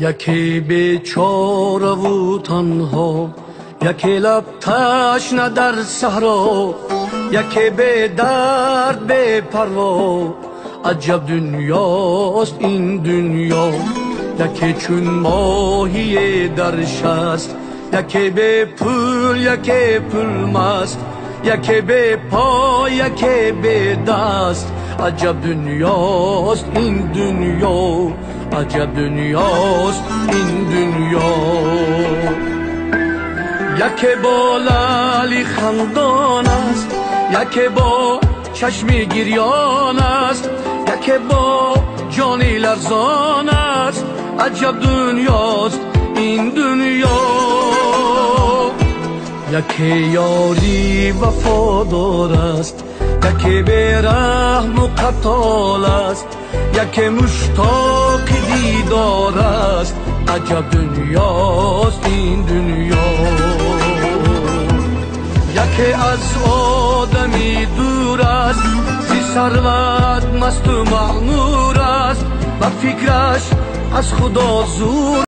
یکی بیچاره و تنها، یکی لب تشنه در صحرا، یکی بی درد بی پروا. عجب دنیاست این دنیا، یکی چون ماهی در شست، یکی بی پول یکی پول مست، یکی بی پا یکی بی دست. عجب دنیاست این دنیا، عجب دنیاست این دنیا. یکی با لعلی خندان است، یکی با چشمی گریان است، یکی با جانی لرزان است. عجب دنیاست این دنیا. یکی یاری وفادار است، یکی بی‌رحم و قتال است، یکی مشتاق دیدار است. عجب دنیاست این دنیا. یکی از آدمی دور است، زی ثروت مست و مغرور است، و فکرش از خدا زور